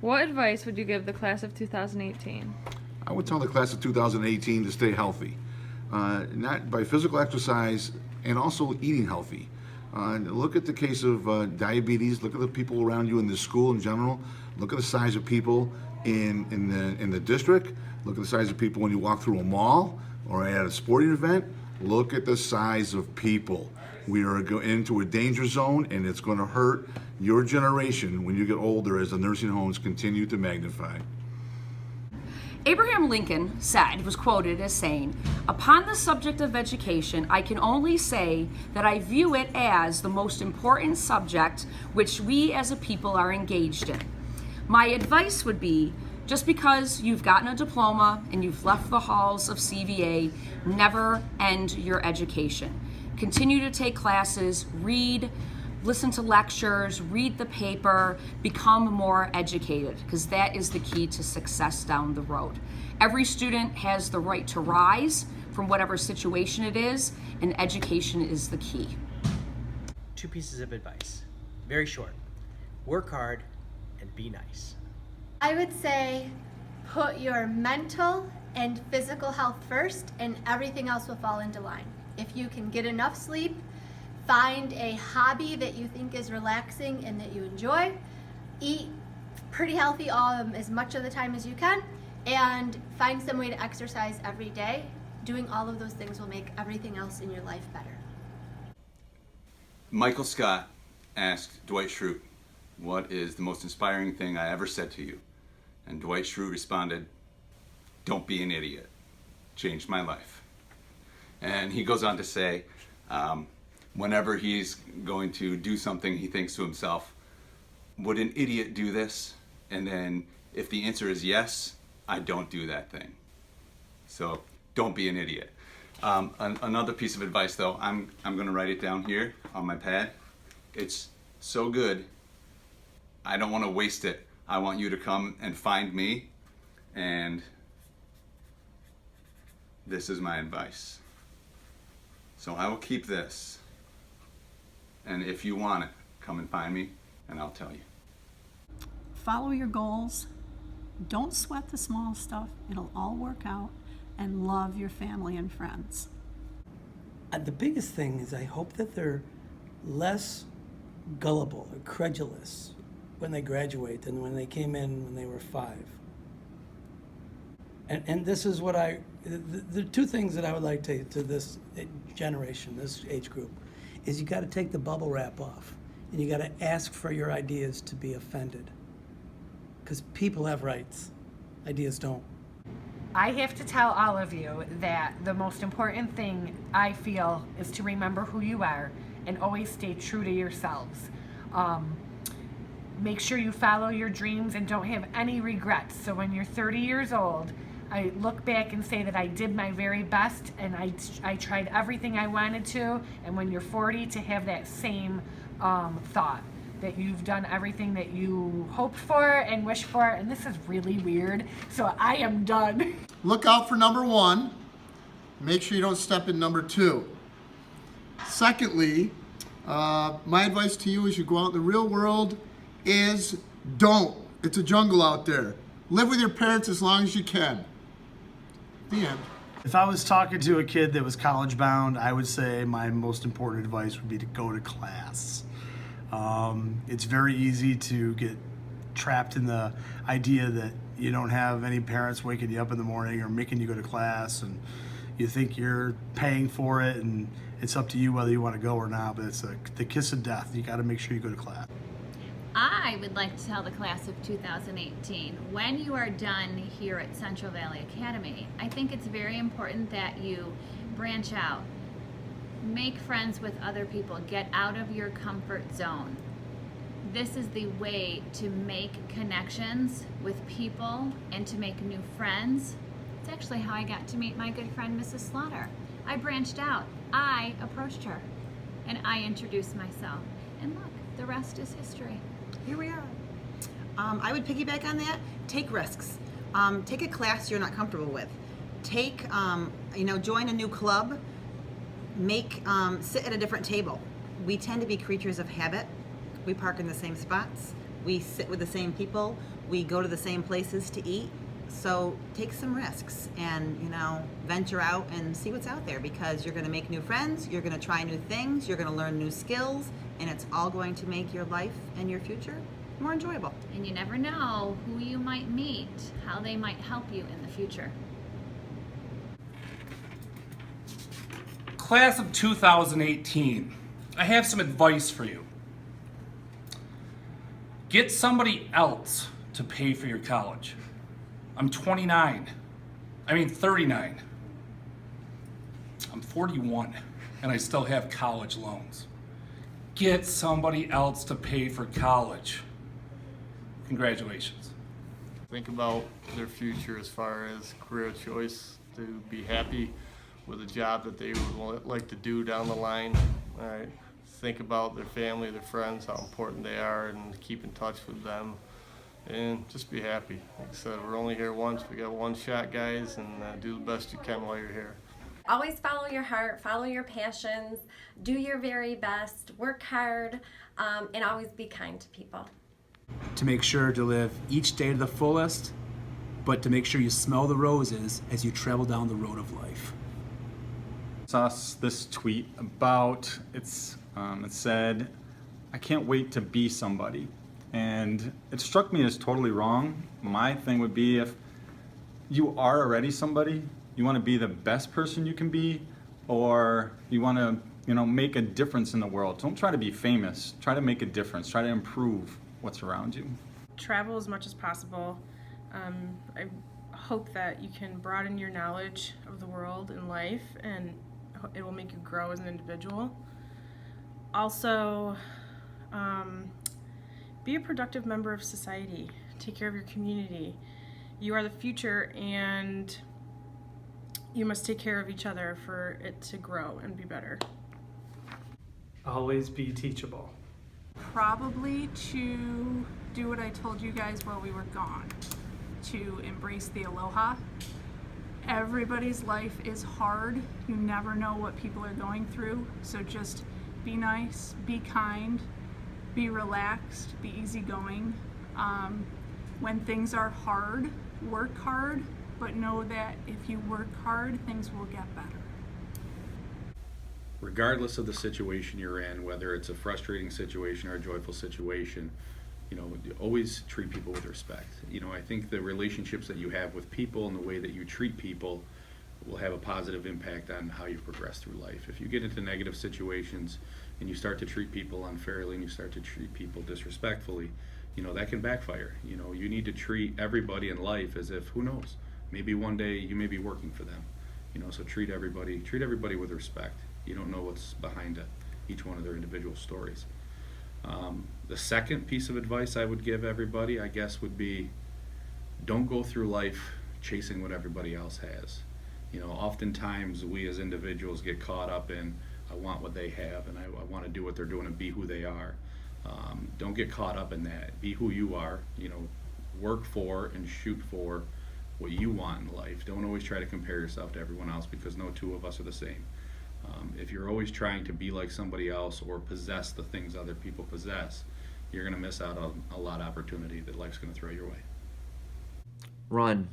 What advice would you give the class of 2018? I would tell the class of 2018 to stay healthy, not by physical exercise and also eating healthy. Look at the case of diabetes. Look at the people around you in the school in general. Look at the size of people in the district. Look at the size of people when you walk through a mall or at a sporting event. Look at the size of people. We are into a danger zone, and it's going to hurt your generation when you get older as the nursing homes continue to magnify. Abraham Lincoln was quoted as saying, "Upon the subject of education, I can only say that I view it as the most important subject which we as a people are engaged in. My advice would be, just because you've gotten a diploma and you've left the halls of CVA, never end your education. Continue to take classes, read, listen to lectures, read the paper, become more educated, because that is the key to success down the road. Every student has the right to rise from whatever situation it is, and education is the key." 2 pieces of advice, very short. Work hard and be nice. I would say put your mental and physical health first, and everything else will fall into line. If you can get enough sleep, find a hobby that you think is relaxing and that you enjoy, eat pretty healthy as much of the time as you can, and find some way to exercise every day. Doing all of those things will make everything else in your life better. Michael Scott asked Dwight Schrute, "What is the most inspiring thing I ever said to you?" And Dwight Schrute responded, "Don't be an idiot. Changed my life." And he goes on to say, whenever he's going to do something, he thinks to himself, would an idiot do this? And then if the answer is yes, I don't do that thing. So don't be an idiot. Another piece of advice though, I'm going to write it down here on my pad. It's so good, I don't want to waste it. I want you to come and find me, and this is my advice. So I will keep this, and if you want it, come and find me and I'll tell you. Follow your goals. Don't sweat the small stuff. It'll all work out. And love your family and friends. The biggest thing is I hope that they're less gullible or credulous when they graduate than when they came in when they were 5. And this is what the 2 things that I would like to this generation, this age group, is you got to take the bubble wrap off, and you got to ask for your ideas to be offended. Because people have rights, ideas don't. I have to tell all of you that the most important thing I feel is to remember who you are and always stay true to yourselves. Make sure you follow your dreams and don't have any regrets. So when you're 30 years old, I look back and say that I did my very best and I tried everything I wanted to. And when you're 40, to have that same thought, that you've done everything that you hoped for and wished for. And this is really weird, so I am done. Look out for number 1. Make sure you don't step in number 2. Secondly, my advice to you as you go out in the real world is don't. It's a jungle out there. Live with your parents as long as you can. The end. If I was talking to a kid that was college bound, I would say my most important advice would be to go to class. It's very easy to get trapped in the idea that you don't have any parents waking you up in the morning or making you go to class, and you think you're paying for it and it's up to you whether you want to go or not, but it's the kiss of death. You got to make sure you go to class. I would like to tell the class of 2018, when you are done here at Central Valley Academy, I think it's very important that you branch out. Make friends with other people. Get out of your comfort zone. This is the way to make connections with people and to make new friends. It's actually how I got to meet my good friend, Mrs. Slaughter. I branched out. I approached her and I introduced myself. And look, the rest is history. Here we are. I would piggyback on that. Take risks. Take a class you're not comfortable with. Take, join a new club. Sit at a different table. We tend to be creatures of habit. We park in the same spots. We sit with the same people. We go to the same places to eat. So take some risks and, venture out and see what's out there, because you're going to make new friends, you're going to try new things, you're going to learn new skills, and it's all going to make your life and your future more enjoyable. And you never know who you might meet, how they might help you in the future. Class of 2018, I have some advice for you. Get somebody else to pay for your college. I'm 39. 39. I'm 41, and I still have college loans. Get somebody else to pay for college. Congratulations. Think about their future as far as career choice, to be happy with a job that they would like to do down the line. All right. Think about their family, their friends, how important they are, and keep in touch with them. And just be happy. Like I said, we're only here once. We got one shot, guys, and do the best you can while you're here. Always follow your heart, follow your passions, do your very best, work hard, and always be kind to people. To make sure to live each day to the fullest, but to make sure you smell the roses as you travel down the road of life. Saw this tweet about it said, "I can't wait to be somebody," and it struck me as totally wrong. My thing would be, if you are already somebody, you want to be the best person you can be, or you want to make a difference in the world. Don't try to be famous. Try to make a difference. Try to improve what's around you. Travel as much as possible. I hope that you can broaden your knowledge of the world and life, and it will make you grow as an individual. Also, be a productive member of society. Take care of your community. You are the future, and you must take care of each other for it to grow and be better. Always be teachable. Probably to do what I told you guys while we were gone, to embrace the aloha. Everybody's life is hard. You never know what people are going through, so just be nice, be kind, be relaxed, be easygoing. When things are hard, work hard, but know that if you work hard, things will get better. Regardless of the situation you're in, whether it's a frustrating situation or a joyful situation, always treat people with respect. I think the relationships that you have with people and the way that you treat people will have a positive impact on how you progress through life. If you get into negative situations and you start to treat people unfairly and you start to treat people disrespectfully, that can backfire. You need to treat everybody in life as if, who knows, maybe one day you may be working for them. So treat everybody with respect. You don't know what's behind each one of their individual stories. The second piece of advice I would give everybody, I guess, would be, don't go through life chasing what everybody else has. Oftentimes we as individuals get caught up in, I want what they have, and I want to do what they're doing and be who they are. Don't get caught up in that. Be who you are. Work for and shoot for what you want in life. Don't always try to compare yourself to everyone else, because no two of us are the same. If you're always trying to be like somebody else or possess the things other people possess, you're going to miss out on a lot of opportunity that life's going to throw your way. Run.